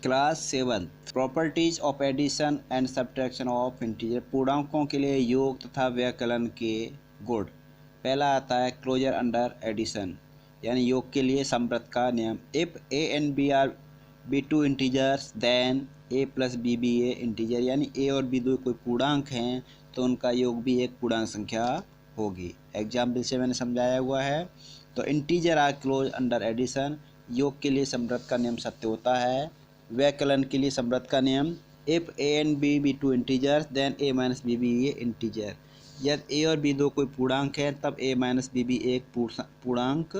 Class 7 properties of addition and subtraction of integer. पूर्णांकों के लिए योग तथा व्यकलन के गुण। पहला आता है क्लोजर अंडर एडिशन, यानी योग के लिए समवर्त का नियम। If a and b are b two integers then a plus b b a integer, यानी ए और बी दो कोई पूर्णांक हैं तो उनका योग भी एक पूर्णांक संख्या होगी। एग्जाम्पल से मैंने समझाया हुआ है। तो integer are close under addition, योग के लिए समवर्त का नियम सत्य होता है। व्यकलन के लिए समवर्त का नियम, if a and b B two integers then a minus b b a integer, यदि ए और बी दो कोई पूर्णांक है तब ए माइनस बी बी एक पूर्णांक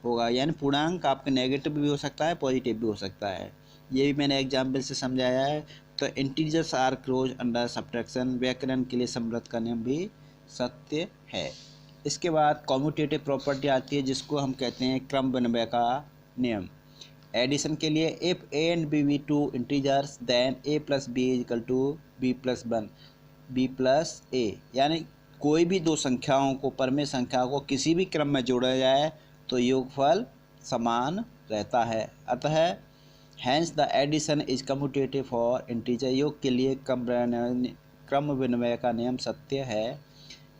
होगा। यानी पूर्णांक आपके नेगेटिव भी हो सकता है, पॉजिटिव भी हो सकता है। ये भी मैंने एग्जाम्पल से समझाया है। तो integers are close under subtraction, व्यकलन के लिए समवर्त का नियम भी सत्य है। इसके बाद कॉम्यूटेटिव प्रॉपर्टी आती है जिसको हम कहते हैं क्रम विनिमय का नियम। एडिशन के लिए if a and b B two integers then a plus b is equal to b plus one b plus a, यानी कोई भी दो संख्याओं को परमेय संख्या को किसी भी क्रम में जोड़ा जाए तो योगफल समान रहता है। अतः hence the addition is commutative for integer, योग के लिए क्रम विनिमय का नियम सत्य है।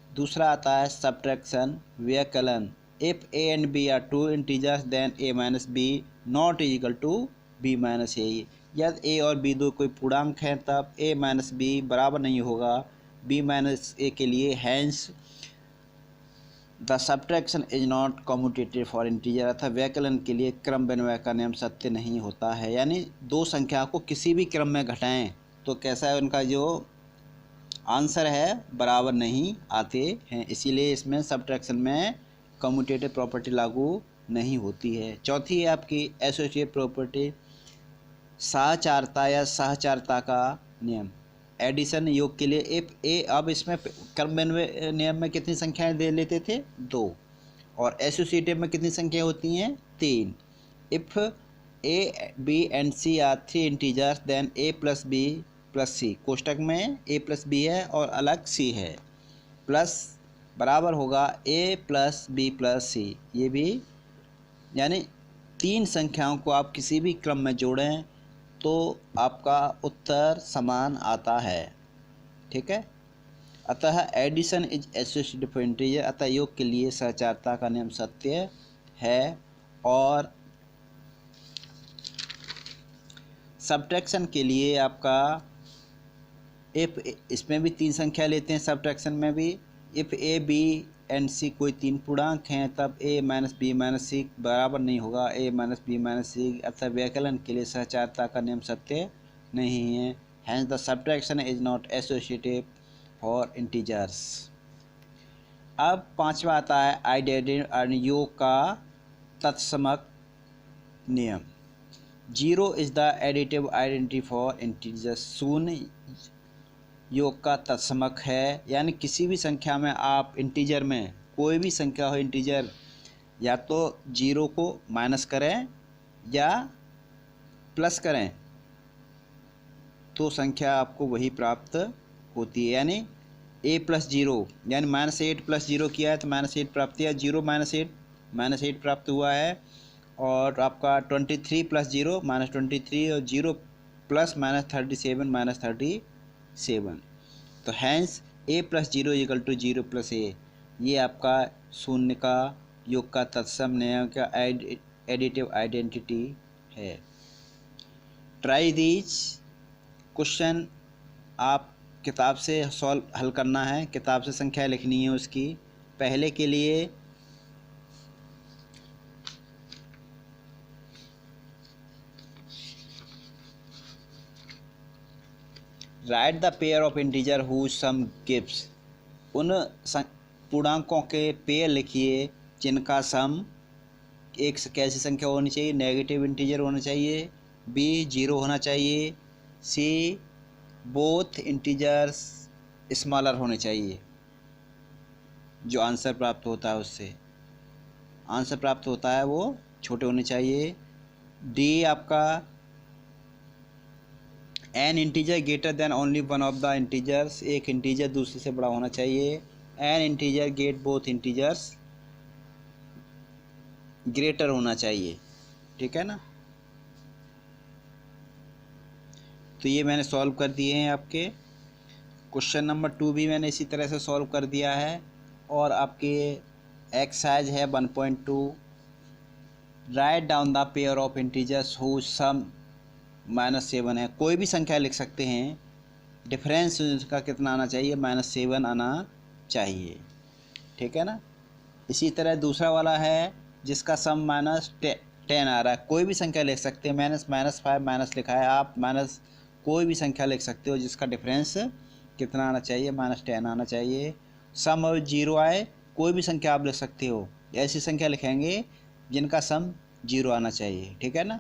दूसरा आता है सब्ट्रैक्शन व्यकलन, if a and b are two integers then a minus b not is equal to b minus a, यदि ए और बी दो कोई पूर्णांक हैं तब ए माइनस बी बराबर नहीं होगा बी माइनस ए के लिए। Hence the subtraction is not commutative for integer, अर्थात व्यकलन के लिए क्रम विनिमय का नियम सत्य नहीं होता है। यानी दो संख्या को किसी भी क्रम में घटाएं तो कैसा है, उनका जो आंसर है बराबर नहीं आते हैं, इसीलिए इसमें सब्ट्रैक्शन में कम्यूटेटिव प्रॉपर्टी लागू नहीं होती है। चौथी है आपकी एसोसिएट प्रॉपर्टी, साहचारता या सहचारता का नियम। एडिशन योग के लिए इफ ए, अब इसमें क्रम विनिमय नियम में कितनी संख्याएं दे लेते थे, 2, और एसोसिएटिव में कितनी संख्या होती हैं, 3। If a b and c are three integers then a plus b plus c, कोष्टक में ए प्लस बी है और अलग सी है, प्लस बराबर होगा ए प्लस बी प्लस सी। ये भी यानी तीन संख्याओं को आप किसी भी क्रम में जोड़ें तो आपका उत्तर समान आता है। ठीक है, अतः addition is associative for integer, अतः योग के लिए सहचारता का नियम सत्य है। और सब्ट्रैक्शन के लिए आपका इफ, इसमें भी तीन संख्या लेते हैं सब्ट्रैक्शन में भी। इफ़ ए बी एंड सी कोई तीन पूर्णांक हैं तब ए माइनस बी माइनस सी बराबर नहीं होगा ए माइनस बी माइनस सी, अतः व्यकलन के लिए सहचारता का नियम सत्य नहीं है। Hence the subtraction is not associative for integers. अब पांचवा आता है आइडेंटिटी योग का तत्समक नियम। 0 is the additive identity for integers, शून्य योग का तत्समक है, यानी किसी भी संख्या में आप इंटीजर में कोई भी संख्या हो इंटीजर, या तो 0 को माइनस करें या प्लस करें तो संख्या आपको वही प्राप्त होती है। यानी a प्लस 0 यानी -8 प्लस 0 किया है तो -8 प्राप्त किया, 0 माइनस एट प्राप्त हुआ है। और आपका 23 प्लस 0 -23 और 0 प्लस -37 -37। तो hence a plus 0 equal to 0 plus a, ये आपका शून्य का योग का तत्सम नियम का एडिटिव आइडेंटिटी है। ट्राई दीज क्वेश्चन, आप किताब से सॉल्व हल करना है, किताब से संख्या लिखनी है उसकी। पहले के लिए write the pair of integer whose sum gives, उन पूर्णांकों के पेयर लिखिए जिनका सम एक कैसी संख्या होनी चाहिए, नेगेटिव इंटीजर होना चाहिए, बी 0 होना चाहिए, सी बोथ इंटीजर्स स्मॉलर होने चाहिए। जो आंसर प्राप्त होता है उससे आंसर प्राप्त होता है वो छोटे होने चाहिए। डी आपका N integer greater than only one of the integers, एक इंटीजर दूसरे से बड़ा होना चाहिए। N integer get both integers greater होना चाहिए। ठीक है ना। तो ये मैंने सॉल्व कर दिए हैं आपके। क्वेश्चन नंबर 2 भी मैंने इसी तरह से सॉल्व कर दिया है। और आपके एक्सरसाइज है 1.2, write down the pair of integers whose sum -7 है। कोई भी संख्या लिख सकते हैं, डिफरेंस उसका कितना आना चाहिए, -7 आना चाहिए, ठीक है ना। इसी तरह दूसरा वाला है जिसका सम -10 आ रहा है। कोई भी संख्या लिख सकते हैं, -5 माइनस लिखा है, आप माइनस कोई भी संख्या लिख सकते हो जिसका डिफरेंस कितना आना चाहिए, -10 आना चाहिए। सम और 0 आए, कोई भी संख्या आप लिख सकते हो, ऐसी संख्या लिखेंगे जिनका सम 0 आना चाहिए, ठीक है ना।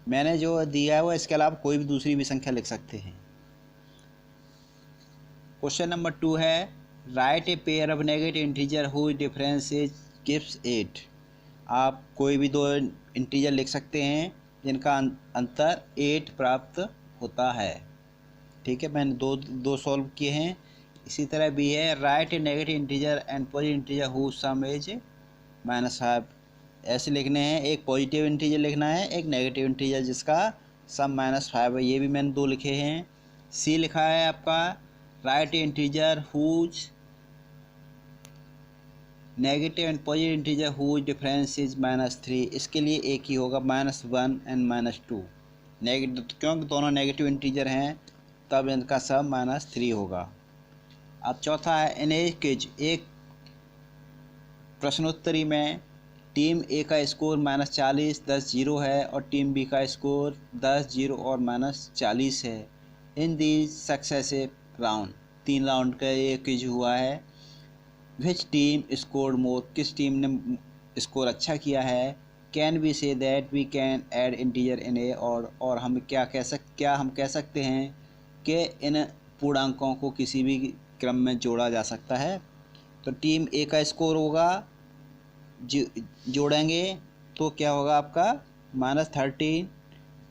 मैंने जो दिया है वो इसके अलावा कोई भी दूसरी भी संख्या लिख सकते हैं। क्वेश्चन नंबर 2 है write a pair of negative integer whose difference is gives 8। आप कोई भी दो इंटीजर लिख सकते हैं जिनका अंतर 8 प्राप्त होता है, ठीक है। मैंने दो सॉल्व किए हैं। इसी तरह भी है write a negative integer and positive integer whose sum is -5। ऐसे लिखने हैं, एक पॉजिटिव इंटीजर लिखना है, एक नेगेटिव इंटीजर जिसका सम -5 है। ये भी मैंने दो लिखे हैं। सी लिखा है आपका write a integer whose negative and positive integer whose difference is -3। इसके लिए एक ही होगा, -1 एंड -2। नेगेटिव, क्योंकि दोनों नेगेटिव इंटीजर हैं तब इनका सम -3 होगा। अब चौथा है इन ए क्विज, एक प्रश्नोत्तरी में टीम ए का स्कोर -40 10-0 है और टीम बी का स्कोर 10-0 और -40 है। इन दी सक्सेसिव राउंड, 3 राउंड का ये क्विज हुआ है। विच टीम स्कोर मोर, किस टीम ने स्कोर अच्छा किया है। Can we say that we can add integer in a, और हम क्या कह सकते हैं कि इन पूर्णांकों को किसी भी क्रम में जोड़ा जा सकता है। तो टीम ए का स्कोर होगा, जोड़ेंगे तो क्या होगा आपका -13।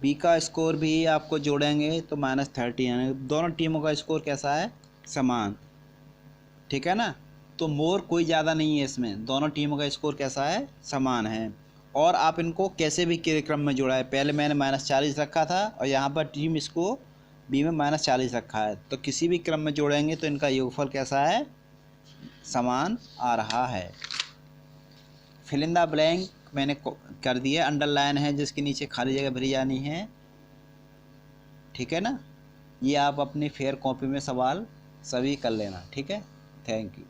बी का स्कोर भी आपको जोड़ेंगे तो -30, यानी दोनों टीमों का स्कोर कैसा है, समान, ठीक है ना। तो मोर कोई ज़्यादा नहीं है इसमें, दोनों टीमों का स्कोर कैसा है, समान है। और आप इनको कैसे भी क्रम में जोड़ा है, पहले मैंने -40 रखा था और यहाँ पर टीम इसको बी में -40 रखा है, तो किसी भी क्रम में जोड़ेंगे तो इनका योगफल कैसा है, समान आ रहा है। फिल इन द ब्लैंक मैंने कर दिया, अंडरलाइन है जिसके नीचे खाली जगह भरी जानी है, ठीक है ना। ये आप अपनी फेयर कॉपी में सवाल सभी कर लेना, ठीक है। Thank you.